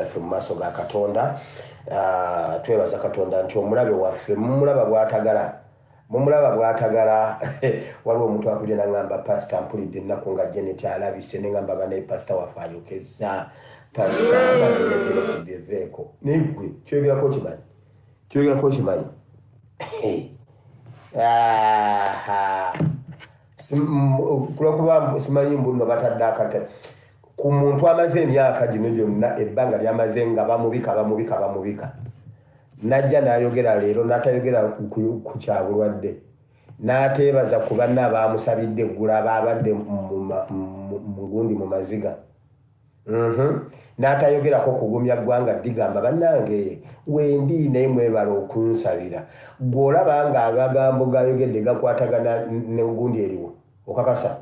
ffe mu maaso ga Katonda twebaza Katonda nti omulabe waffe mumulaba bw'atagala waliwo omuntu akubye n'angamba pasita mpulidde ennaku nga Janet alabise ne ngamba banaye pasita waffe ayokeza pasita mbadde ne Janet byeveeko naye kyogerako kimanyi kulwakuba simanyi mbuno batadde akatale ku muntu amaze emyaka gino gyonna ebbanga lyamaze nga bamubika najja n'ayogera leero n'atayogera ku kyabulwadde n'ateebaza ku banna abaamusabidde eggula abaabadde mu gundi mu maziga n'atayogerako kugumya ggwanga digamba bannange wendi naye mwebala okunsabira gw'olaba nga agagambo gayogedde gakwatagana ne gundi eriwo okakasa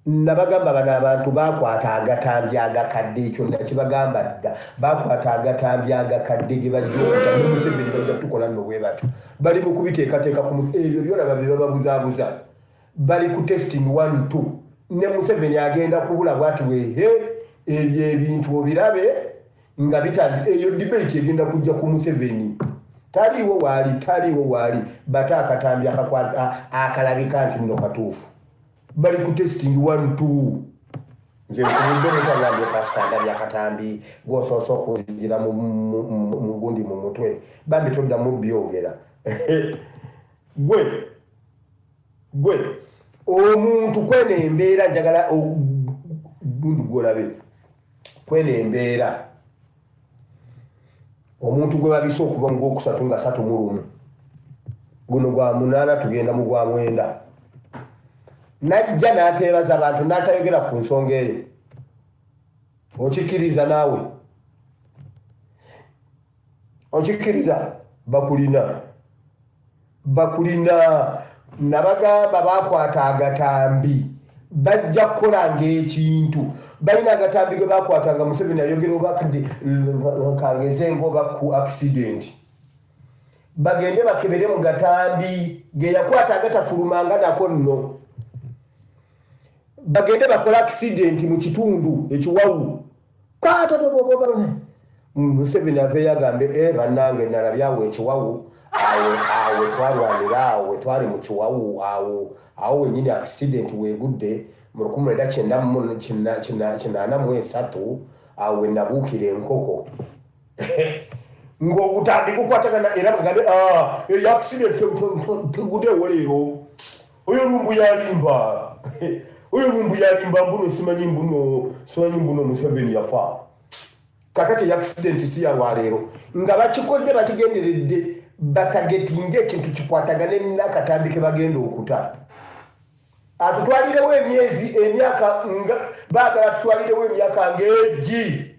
nabagamba bano abantu bakwata agatambi agakadde ekyo nakibagamba dda bakwata agatambi agakadde ge bajja okuta ne Museveni bajja tukola nno bwe batyo bali mu kubiteekateeka ku ebyo byolaba bye bababuzaabuza bali ku testing 1-2 ne Museveni agenda kubula bwati wehe ebyo ebintu obirabe nga bitandi eyo debate egenda kujja ku Museveni taliwo waali bata akatambi akalabika nti nno katuufu bali ku testing 1-2 nze nkumudde mutagambye pasita ndabya katambi gw'osoosa okuzigira mu gundi mu mutwe bambi toddamu byogera gwe omuntu kwene embeera njagala gundi gwolabe kwene embeera omuntu gwe babise okuva mu gwokusatu nga 3 guno gwa 8 tugenda mu gwa 9 najja n'ateebaza abantu n'atayogera ku nsonga eyo okikiriza naawe bakulina nabagamba bakwata agatambi bajja kukolanga ekintu balina agatambi ge bakwatanga Museveni ayogera obakadde kangeze ngoba ku accident bagende bakebere mu gatambi ge yakwata agatafulumanga nako nno bagende bakola accident mu kitundu ekiwawu Museveni ave yagambe bannange nalabyawo ekiwawu awe twalwanira awe twali mu kiwawu awo wenyini accident wegudde mu 1983 awe nabuukira enkoko ng'obutandi bukwatagana era bagambe eyo accident teguddeewo leero oyo lumbu yalimba mbuno simanyi mbuno Museveni yafa kakati accident si yalwaleero nga bakikoze bakigenderedde batagetinga ekintu kikwatagane n'akatambi ke bagenda okuta atutwalirewo emyaka baagala tutwalirewo emyaka ng'egi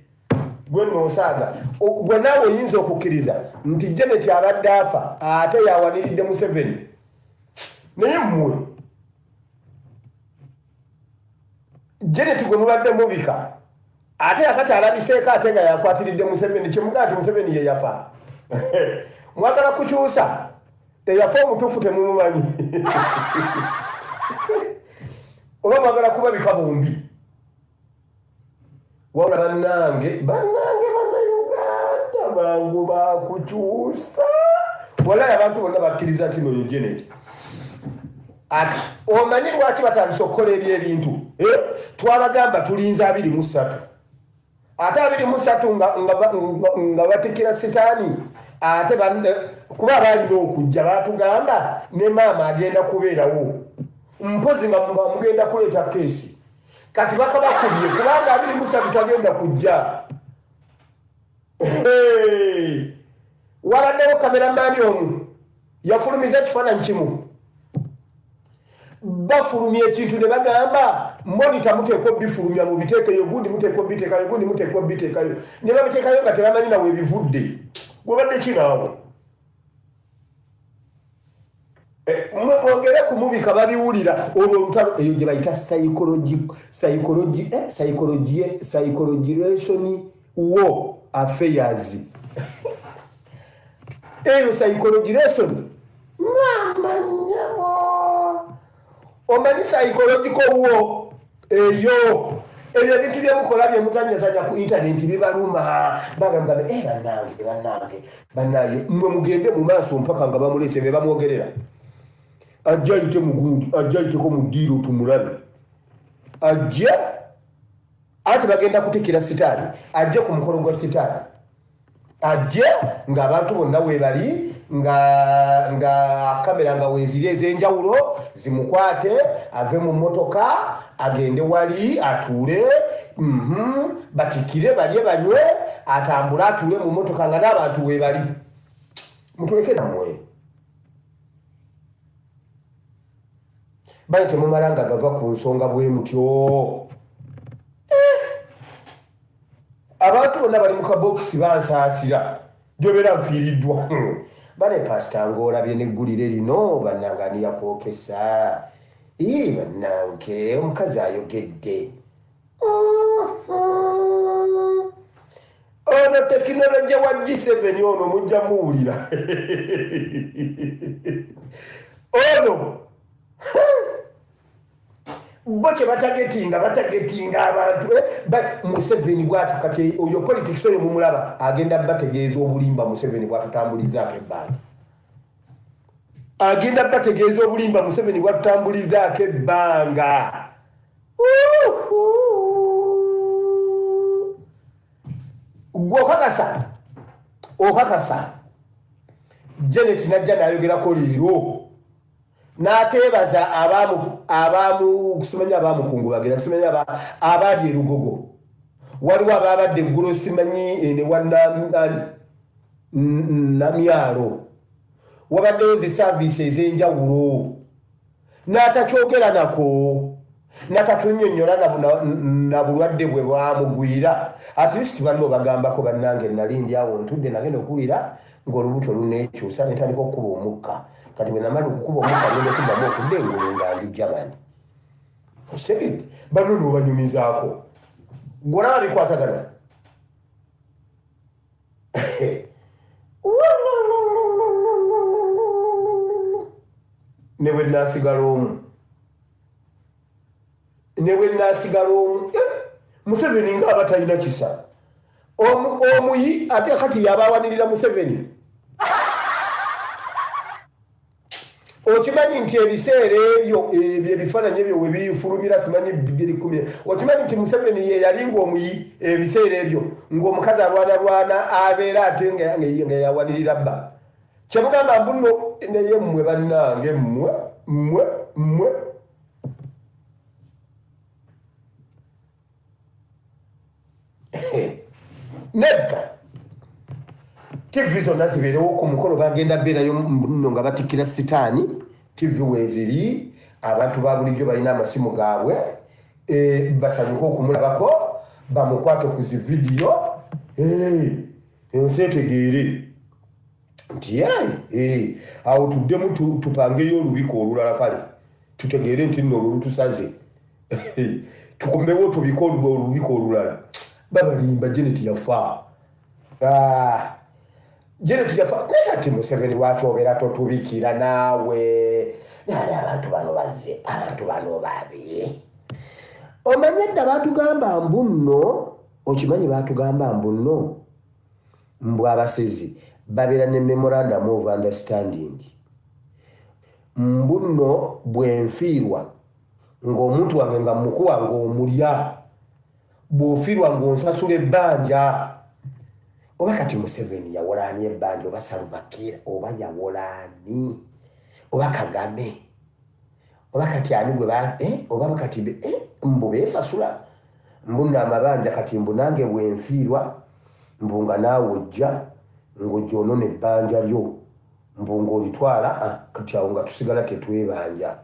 gwe noosaaga gwe naawe oyinza okukkiriza nti Janet abadde afa ate yawaniridde Museveni naye mmwe Janet gwe mubadde mubika ate yakati alabiseeko ate nga yakwatiridde Museveni kyemugaa ti Museveni ye yafa mwagala kukyusa teyafa omutuufu temumumanyi oba mwagala kubabika bombi wabula bannange bannayuganda bangu bakukyusa walayi abantu bonna bakkiriza nti noyo Janet ati omanyi lwaki batandise okukola ebintu twabagamba tulinze 23 ate 23 nga batikira sitaani ate kuba balina okujja batugamba ne maama agenda kubeerawo mpozi nga mugenda kuleeta keesi kati bakabakubye kubanga 23 tagenda kujja waladdewo kameramani omu yafulumiza ekifaananyi kimu bafulumya ekintu ne bagamba monita muteekwa bifulumya mu biteekeyo gundi muteekwa biteekayo gundi muteekwa biteekayo ne babiteekayo nga tebamanyi nawe ebivudde gwebadde kinaawe mwongere kumubika babiwulira olwo olutalo eyo gye bayita psychologization war affairs eyo psychologization omani psychological war eyo ebyo ebintu byemukola byemuzanyazanya ku intaneti bibaluma bagamba bannange mwe mugende mu maaso mpaka nga bamulese be bamwogerera ajja ayite mugundi ajja ayiteko mu ddiiro tumulabe ajja ate bagenda kutikira sitaani ajja ku mukolo gwa sitaani ajja ng'abantu bonna webali nga kamera nga weziri ez'enjawulo zimukwate ave mu mmotoka agende wali atuule batikire balye banywe atambule atuule mu mmotoka nga n'abantu webali mutuleke nammwe bali temumala nga gava ku nsonga bwe mutyo abantu bonna bali mu kabokisi bansaasira gyobera nfiiriddwa bane pasita ng'olabye neggulire lino bannange ani yakwokesa bannange omukazi ayogedde ono tekinologiya wa G7 ono mujja muwulira ono bo kye batagetinga abantu Museveni bwatu kati oyo politics oyo mumulaba agenda bategeeza obulimba Museveni bwatutambulizaako ebbanga agenda bategeeza obulimba Museveni bwatutambulizaako ebbanga okakasa Janet najja nayogerako leero n'ateebaza abaamu kusimanya abaamukungubagira simanya abaali erugogo waliwo abaabadde eggulo simanyi ne namyalo wabaddeyo zi saavisi ez'enjawulo n'atakyogera nako n'atatunyonnyola na bulwadde bwe bwamugwira at least banno bagambako bannange nali ndi awo ntudde nagenda okuwulira ng'olubuto luneekyusa netandika okukuba omukka kati bwe namala okukuba omukka ngenda okuddamu okudda engulu nga ndi Germany okitegedde banno n'obanyumizaako gwolaba bikwatagana ne bwe naasigala omu Museveni ng'aba talina kisa omuyi ate kati yabawanirira Museveni okimanyi nti ebiseera ebyo ebifaananyi ebyo we bifulumira simanyi 2010 okimanyi nti Museveni ye yalinga omuyi ebiseera ebyo ng'omukazi alwana abeera ate nga yawanirira bba kyemugamba mbuno naye mmwe bannange mmwe nedda TV zonna zibeerewo ku mukolo bagenda beerayo nno nga batikira sitaani TV weeziri abantu ba bulijjo balina amasimu gaabwe basanyuka okumulabako bamukwate ku zi vidiyo ensi etegeere nti awo tuddemu tupangeyo olubiko olulala kale tutegeere nti nno olulutusaze tukombewo tubike olubiko olulala babalimba Janet yafa Janet yafa kati Museveni wakyobera totubikira naawe nali abantu bano bazze abantu bano babi omanye dda batugamba mbuno okimanyi batugamba mbuno mbw abasezi babeera ne memorandum of understanding mbuno bwenfiirwa ng'omuntu wange nga mukuwa ng'omulya bw'ofiirwa ng'onsasula ebbanja oba kati Museveni yawolaani ebbanja oba Salva Kiir oba yawolaani oba Kagame oba kati ani gwe oba kati mbu beesasula mbuno amabanja kati mbu nange bwenfiirwa mbu nga naawe ojja ng'ojja onona ebbanja lyo mbu ng'olitwala kati awo nga tusigala tetwebanja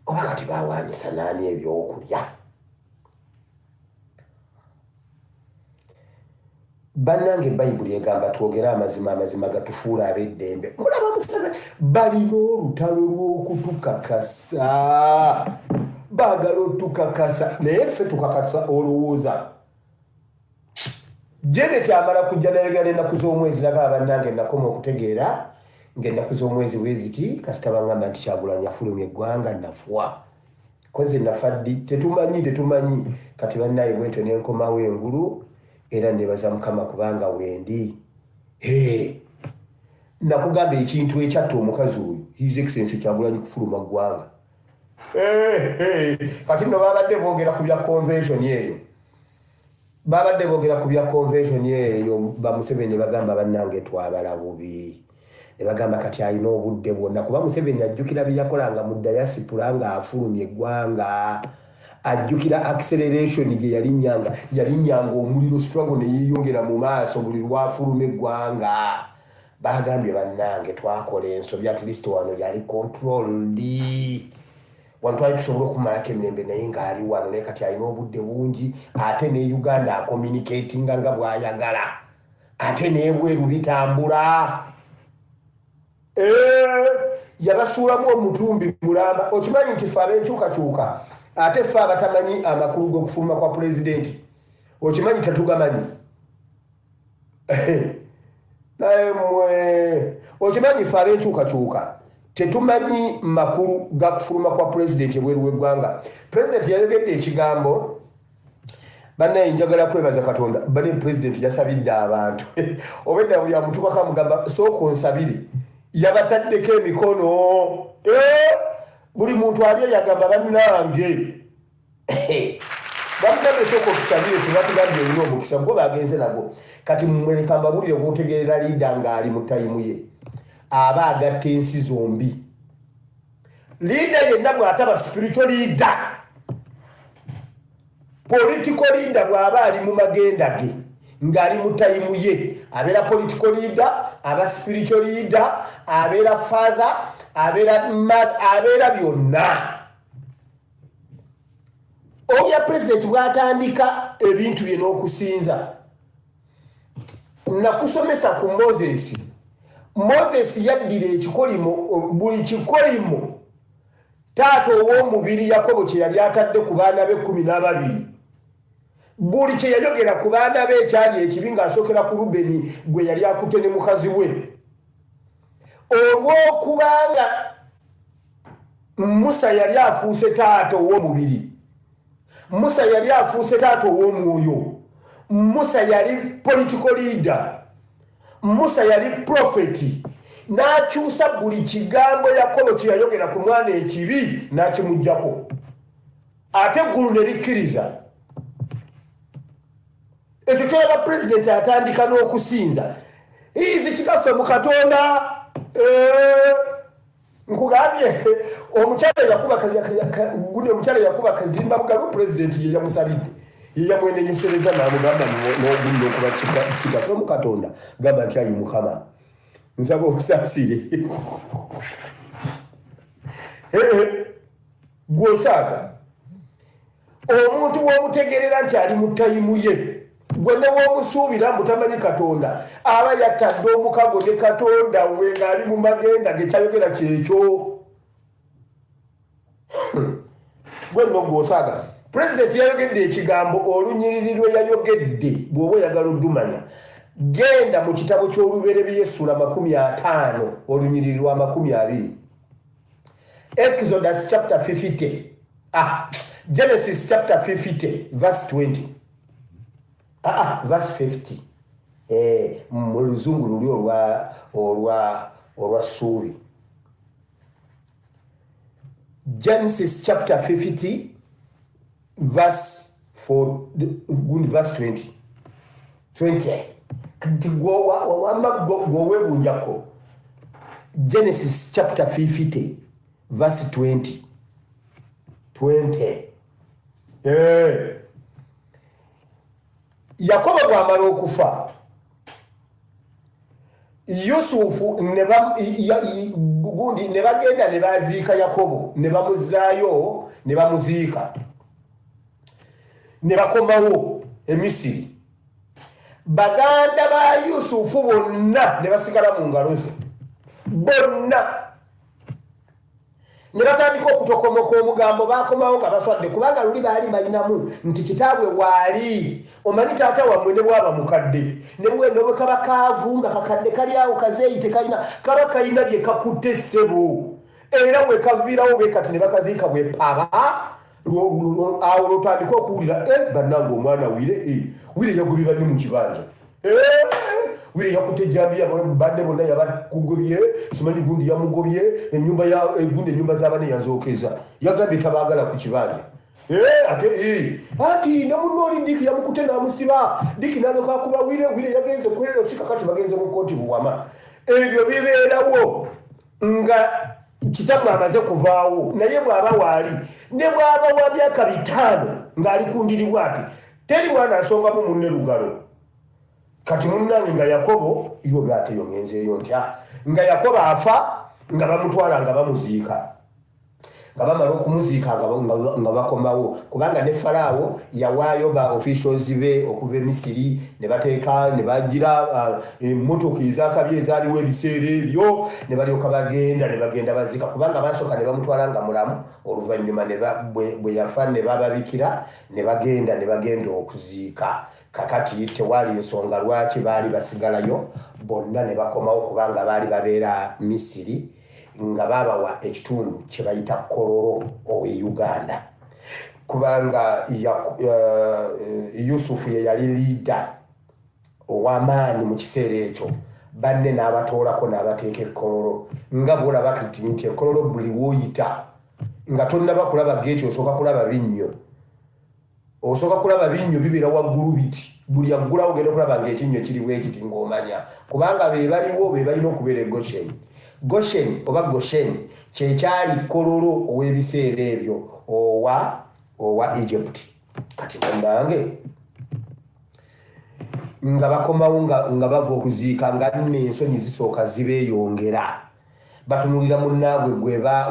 oba kati bawaanyisa naani ebyokulya bannange bayibuli egamba twogere amazima gatufuula ab'eddembe mulaba Museveni balina olutalo lw'okutukakasa baagala otukakasa naye ffe tukakasa olowooza Janet amala kujja nayogera ennaku z'omwezi naga bannange nakoma okutegeera ngenda kuz'omwezi weziti kasita bangamba nti Kyagulanyi afulumya eggwanga nafwa koze nafaddi tetumanyi kati bannaye bwento nenkomawo engulu era nebaza Mukama kubanga wendi nakugamba ekintu ekyatta omukazi oyo His Excellency Kyagulanyi kufuluma ggwanga kati nno babadde boogera ku bya convention eyo ba Museveni bagamba bannange twabala bubi ne bagamba kati alina obudde bwonna kuba Museveni ajjukira bye yakolanga mu diaspora nga afulumya eggwanga ajjukira acceleration gye yalinyanga omuliro struggle ne yeeyongera mu maaso buli lwafuluma eggwanga bagambye bannange twakola ensobi at least wano yali controlled wantu ali tusobola okumalako emirembe naye ng'ali wano naye kati alina obudde bungi ate ne Uganda acommunicatinga nga bw'ayagala ate n'ebweru bitambula yabasuulamu omutumbi mulamba okimanyi nti ffe ab'enkyukakyuka ate ffe abatamanyi amakulu g'okufuluma kwa pulezidenti okimanyi tetugamanyi naye mmwe okimanyi ffe ab'enkyukakyuka tetumanyi makulu ga kufuluma kwa pulezidenti ebweru w'eggwanga pulezidenti yayogedde ekigambo bannaye njagala kwebaza Katonda bane pulezidenti yasabidde abantu obedda buli amutukako amugamba sooka onsabire yabataddeko emikono buli muntu ali yagamba bannange bamugambe sooka otusabire ffe batugambye erina omukisa gwo bagenze nagwo kati mmuleka mbabulire obwotegeerera liida ng'ali mu tayimu ye aba agatta ensi zombi liida yenna bw'ataba spiritual leader political leader bw'aba ali mu magenda ge ng'ali mu tayimu ye abeera political leader aba spiritual leader abeera father abeera mother abeera byonna obya president bw'atandika ebintu bye n'okusinza nakusomesa ku Moses yaddira ekikolimo buli kikolimo taata ow'omubiri Yakobo kye yali atadde ku baana be 12 buli kye yayogera ku baana be ekyali ekibi ng'asookera ku Rubeni gwe yali akutte ne mukazi we olw'okubanga Musa yali afuuse taata ow'omubiri Musa yali afuuse taata ow'omwoyo Musa yali political leader Musa yali profeti n'akyusa buli kigambo Yakobo kye yayogera ku mwana ekibi n'akimuggyako ate eggulu ne likkiriza ekyo kyolaba pulezidenti atandika n'okusinza izi kikaffe mu Katonda nkugambye omukyala yakuba kazimba mugalu pulezidenti ye yamusabidde ye yamwenenyeseza n'amugamba n'ogulira okuba kitaffe mu Katonda gamba nti ayi Mukama nsaba obusaasire gw'osaaga omuntu w'omutegerera nti ali mu tayimu ye gwe ne w'omusuubira mutamanyi Katonda aba yattadde omukago ne Katonda we ng'ali mu magenda ge kyayogera kyekyo gwe nno gw'osaaga pulezidenti yayogedde ekigambo olunyiriri lwe yayogedde bw'oba oyagala oddumanya genda mu kitabo ky'Olubereberye Essula 50 olunyiriri lwa 20 Exodus chapter 50 Genesis chapter 50 verse 20 verse 50 mu luzungu luli olwa Suuri Genesis chapter 50 verse 20 kanti gw'owebunjako Genesis chapter 50 verse 20 Yakobo bw'amala okufa Yusufu ne bagenda ne baziika Yakobo ne bamuzaayo ne bamuziika ne bakomawo e Misiri baganda ba Yusufu bonna ne basigala mu ngalo ze bonna ne batandika okutokomoka omugambo bakomawo nga baswadde kubanga luli baali balinamu nti kitaabwe waali omanyi taata wammwe ne bwaba mukadde ne bwendo bwe kaba kaavu nga kakadde kali awo kazeeyi tekalina kaba kalina bye kakutte ssebo era bwe kaviirawo be kati ne bakaziika bwe paba awo lwotandika okuwulira bannange omwana wire yagobye banne mu kibanja wire yakutte jambiya banne bonna yabakugobye simanyi gundi yamugobye gundi enyumba z'abane yanzookeza yagambye tabaagala ku kibanja ati namunoli Diki yamukutte n'amusiba Diki naloka akuba wire yagenze kwero sika kati bagenze mu kooti buwama ebyo bibeerawo nga kitabu amaze kuvaawo naye bw'aba waali ne bw'aba wa myaka 5 ng'ali kundiribwa ati teri mwana asongamu munne lugalo kati munnange nga Yakobo yo byateyo ngenzeeyo ntya nga Yakobo afa nga bamutwala nga bamuziika nga bamala okumuziika nga bakomawo kubanga ne Faraawo yawaayo ba officials be okuva Misiri ne bateeka ne bagira emmotoka ez'akabi ezaaliwo ebiseera ebyo ne balyoka bagenda baziika kubanga basooka ne bamutwala nga mulamu oluvannyuma bwe yafa ne bababikira ne bagenda okuziika kakati tewaali nsonga lwaki baali basigalayo bonna ne bakomawo kubanga baali babeera Misiri nga babawa ekitundu kye bayita Kololo owe Uganda kubanga Yusufu ye yali leader ow'amaanyi mu kiseera ekyo banne n'abatoolako n'abateeka Kololo nga bw'olaba kati nti Kololo buli w'oyita nga tonnaba kulaba geeti osooka kulaba binnyo bibeera waggulu biti buli aggulawo ogenda okulaba ng'ekinnyo kiriwo ekiti ng'omanya kubanga be baliwo be balina okubeera Goshen kyekyali Kololo ow'ebiseera ebyo owa Egypt kati bannange nga bakomawo nga bava okuziika nga n'ensonyi zisooka zibeeyongera batunulira munnaabwe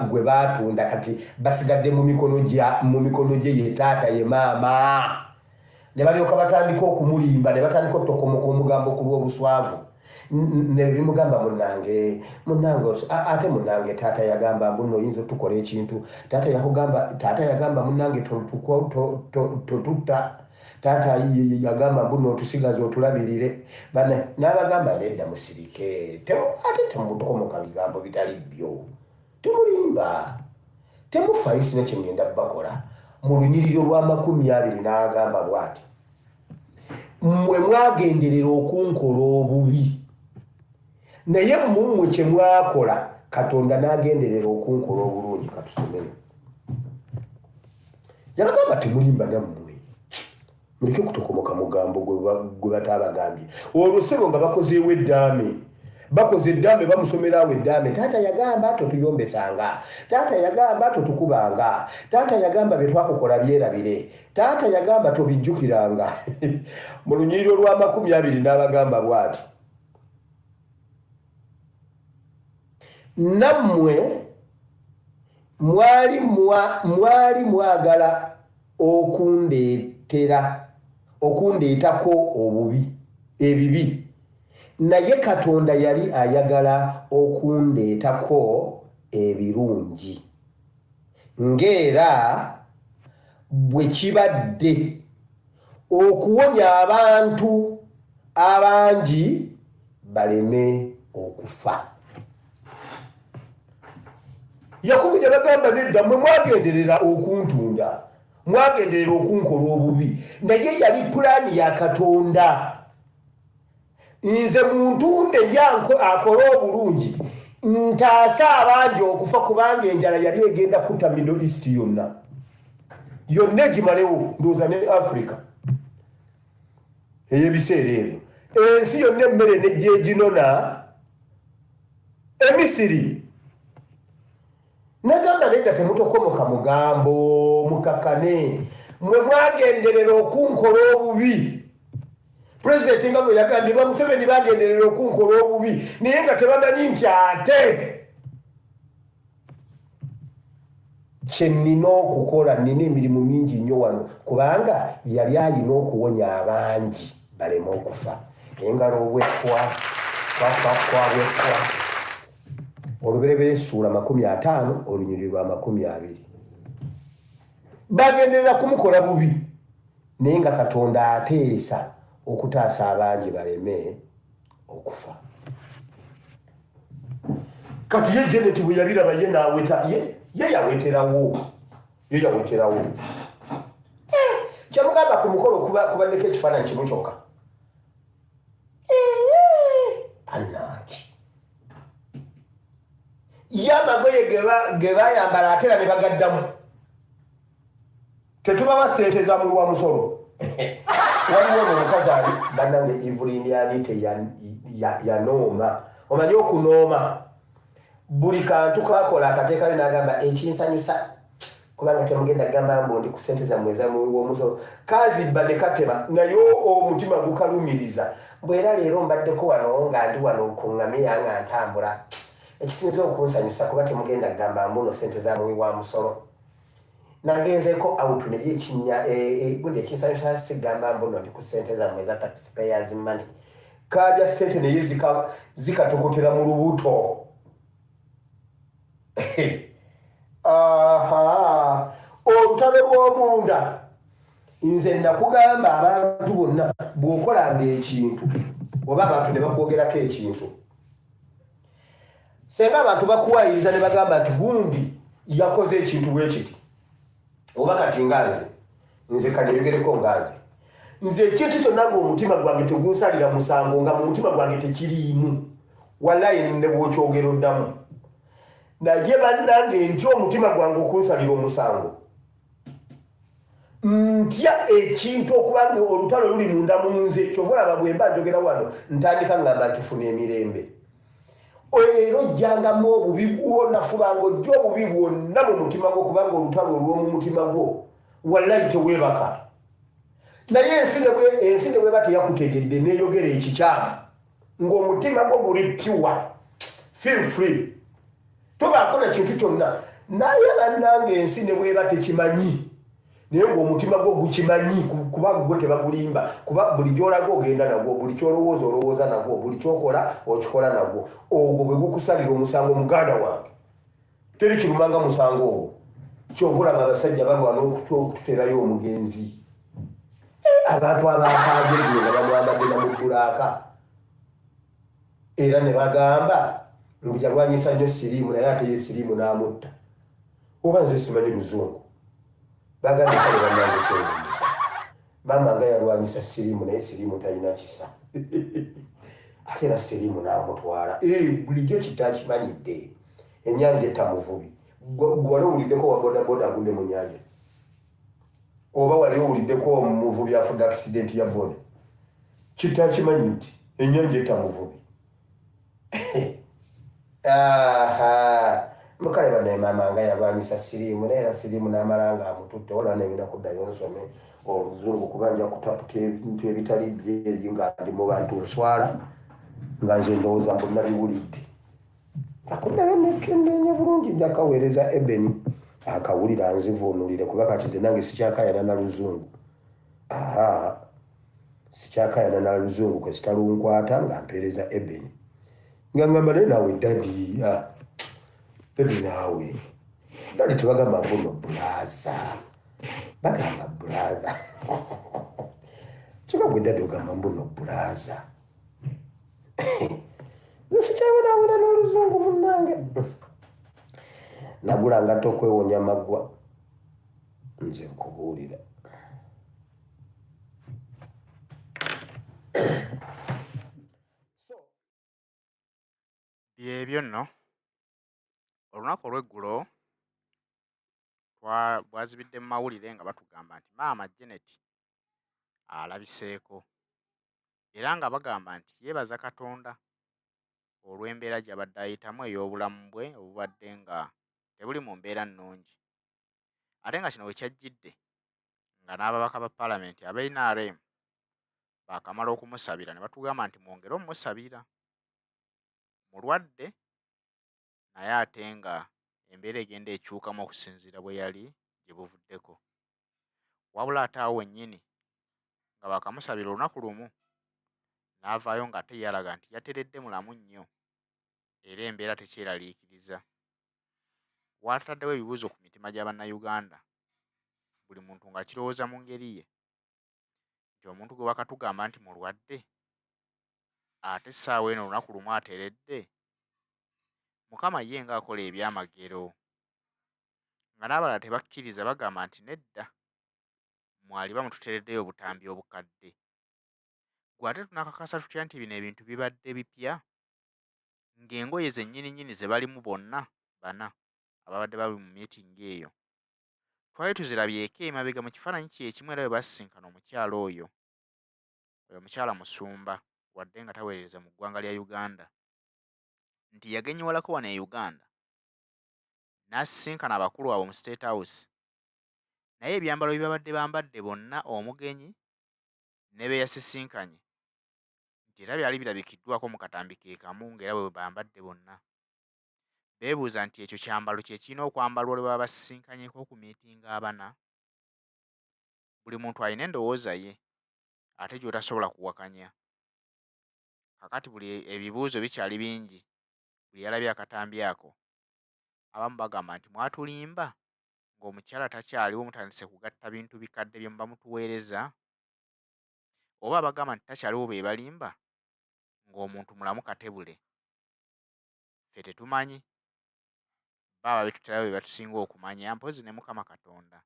gwe baatunda kati basigadde mu mikono gye ye taata ye maama ne balyoka batandika okumulimba ne batandika okutokomoka omugambo ku lw'obuswavu ne bimugamba munnange ate munnange taata yagamba mbuno oyinza otukola ekintu taata yagamba munnange totutta taata yagamba mbuno otusigaze otulabirire n'abagamba nedda musirike ate temutokomoka bigambo bitali byo temulimba temufaayo sina kyengenda bakola mu lunyiriro lwa 20 n'agamba bw'ati mmwe mwagenderera okunkola obubi naye mmwe kye mwakola Katonda n'agenderera okunkola obulungi katusomeyo yabagamba temulimba nammwe muleke kutokomoka mugambo gwe bataabagambye olwo ssebo nga bakozeewo eddaame bamusomerawo eddaame taata yagamba totuyombesanga taata yagamba totukubanga taata yagamba bye twakukola byerabire taata yagamba tobijjukiranga mu lunyiriro lwa 20 n'abagamba bw'ati nammwe mwali mwagala okundeetako ebibi naye Katonda yali ayagala okundeetako ebirungi ng'era bwe kibadde okuwonya abantu abangi baleme okufa. Yakobo yabagamba nedda mmwe mwagenderera okuntunda mwagenderera okunkola obubi naye yali pulaani ya Katonda nze muntunde yanko akola obulungi ntaasa abangi okufa kubanga enjala yali egenda kutta Middle East yonna egimalewo ndowooza ne Africa ey'ebiseera ebyo ensi yonna emmere nejjeginona Emisiri nagamba nedda temutokomoka mugambo mukakane mwe mwagenderera okunkola obubi. President nga bwe yagambye Museveni bagenderera okunkola obubi naye nga tebamanyi nti ate kye nnina okukola nina emirimu mingi nnyo wano kubanga yali alina okuwonya abangi baleme okufa. Engalo obwekwa olubereberye essuula 50 olunyiriri lwa 20 bagenderera kumukola bubi naye nga Katonda ateesa okutaasa abangi baleme okufa. Kati ye Janet bwe yabiraba ye n'aweta ye yaweterawo kyamugamba ku mukolo kubaddeko ekifaananyi kimu kyokka anaki ye amagoye ge bayambala ate era ne bagaddamu tetubawa ssente za muli wa musolo waliwo omukazi ali bannange Evelyn yanooma omanyi okunooma buli kantu kakola akateekayo n'agamba ekinsanyusa kubanga temugenda kugamba mbu ndi ku ssente zammwe eza muli w'omusolo kazibba ne kateba naye omutima gukalumiriza bwera leero mbaddeko wano nga ndi wano kuŋŋamira nga ntambula ekisinza okunsanyusa kuba temugenda kugamba mbuno ssente za muli wa musolo nagenzeeko autu naye ekinya gundi ekinsanyusa sigamba mbuno ndi ku ssente zammwe eza taxpayers money kalya ssente naye zikatokotera mu lubuto. Olutalo lw'omunda nze nakugamba abantu bonna bw'okolanga ekintu oba abantu ne bakwogerako ekintu senga abantu bakuwayiriza ne bagamba nti gundi yakoze ekintu bwe kiti oba kati nze kaneyogereko nze ekintu kyonna ng'omutima gwange tegunsalira musango nga mu mutima gwange tekiriimu wallayi ne bw'okyogera oddamu naye bannange ntya omutima gwange okunsalira omusango ntya ekintu okubanga olutalo luli munda mu nze kyova olaba bwe mba njogera wano ntandika ngamba nti funa emirembe era ojjangamu obubi bwonna fubanga ojja obubi bwonna mu mutima gwo kubanga olutalo olw'omu mutima gwo wallayi teweebaka naye ensi ne bweba teyakutegedde neeyogera ekikyamu ng'omutima gwo guli piwa feel free tobaako na kintu kyonna naye bannange ensi ne bweba tekimanyi naye ng'omutima gwo gukimanyi kuba gwe tebagulimba kuba buli gy'olaga ogenda nagwo buli kyolowooza olowooza nagwo buli kyokola okikola nagwo ogwo bwe gukusalira omusango muganda wange teri kirumanga musango ogwo kyova olaba abasajja balwana okututerayo omugenzi abantu abakaabye guno nga bamwambadde namubbulaaka era ne bagamba mbu yalwanyisa nnyo siriimu naye ate ye siriimu n'amutta oba nze simanyi luzungu bagambye kale bannange kyewuunyisa maama nga yalwanyisa siriimu naye siriimu talina kisa ate era siriimu n'amutwala bulijjo kitakimanyidde ennyanja etamuvubi wali owuliddeko wa bodaboda agudde mu nnyanja oba wali owuliddeko omuvubi afudde akisidenti ya boda kitakimanyi nti ennyanja etamuvubi mukale banaye maama nga yalwanyisa siriimu naye era siriimu n'amala nga amututte wala negenda kuddayo nsome oluzungu kuba nja kutaputa ebintu ebitali byeri nga ndi mu bantu nswala nga nze ndowooza mbu nabiwulidde akuddayo nekenneenya bulungi nja kaweereza ebeni akawulira nzivuunulire kuba kati ze nange sikyakayana na luzungu sikyakayana na luzungu kwe sitalunkwata nga mpeereza ebeni nga ngamba naye naawe dadi naawe dadi tebagamba mbuno bulaza bagamba bulaza kyokka gwe dadi ogamba mbuno bulaza nze sikyabonabona n'oluzungu munnange nagulanga nti okwewonya maggwa nze nkubuulira byebyo nno olunaku olw'eggulo bwazibidde mu mawulire nga batugamba nti maama Janet alabiseeko era nga bagamba nti yeebaza Katonda olw'embeera gy'abadde ayitamu ey'obulamu bwe obubadde nga tebuli mu mbeera nnungi ate nga kino we kyajjidde nga n'ababaka ba paalamenti aba NRM baakamala okumusabira ne batugamba nti mwongere omusabira mulwadde naye ate nga embeera egenda ekyukamu okusinziira bwe yali gye buvuddeko wabula ate awo wennyini nga bakamusabira olunaku lumu n'avaayo nga ate yalaga nti yateredde mulamu nnyo era embeera tekyeraliikiriza. Wataddewo ebibuuzo ku mitima gya bannayuganda, buli muntu ng'akirowooza mu ngeri ye, nti omuntu gwe bakatugamba nti mulwadde, ate essaawa eno olunaku lumu ateredde. Mukama ye ng'akola ebyamagero, nga n'abalala tebakkiriza, bagamba nti nedda, mwali bamututereddeyo obutambi obukadde. Gwe ate tunakakasa tutya nti bino ebintu bibadde bipya, ng'engoye zennyini ze balimu bonna bana ababadde bali mu miitingi eyo twali tuzirabyeko emabega mu kifaananyi kyekimu, era bwe basisinkana omukyala oyo omukyala Musumba, wadde nga taweerereza mu ggwanga lya Uganda, nti yagenyiwalako wano e Uganda n'asisinkana abakulu abo mu State House, naye ebyambalo bye babadde bambadde bonna, omugenyi ne be yasisinkanye, nti era byali birabikiddwako mu katambi ke kamu ng'era bwe bambadde bonna. Beebuuza nti ekyo kyambalo kye kirina okwambalwa olwe baba basisinkanyeko ku miitingi abana? Buli muntu alina endowooza ye ate gy'otasobola kuwakanya. Kakati buli ebibuuzo bikyali bingi, buli yalabye akatambi ako, abamu bagamba nti mwatulimba ng'omukyala takyaliwo, mutandise kugatta bintu bikadde bye muba mutuweereza, oba abagamba nti takyaliwo be balimba ng'omuntu mulamu katebule. Ffe tetumanyi, baba ababituterayo be batusinga okumanya, mpozi ne Mukama Katonda.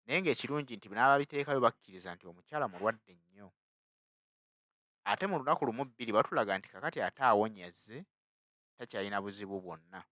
Naye ng'ekirungi nti n'ababiteekayo bakkiriza nti omukyala mulwadde nnyo. Ate mu lunaku lumu bbiri batulaga nti kakati ate awonye azze, takyalina buzibu bwonna.